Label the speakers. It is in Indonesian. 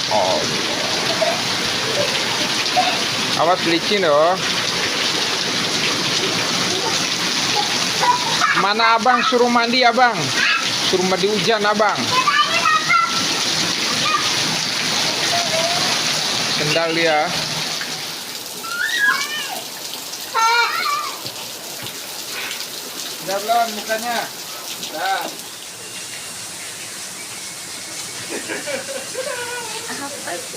Speaker 1: Oh, awas licin loh. Mana abang suruh mandi abang? Suruh mandi hujan abang. Sendal dia. Udah belum mukanya? Udah.
Speaker 2: Apa sih?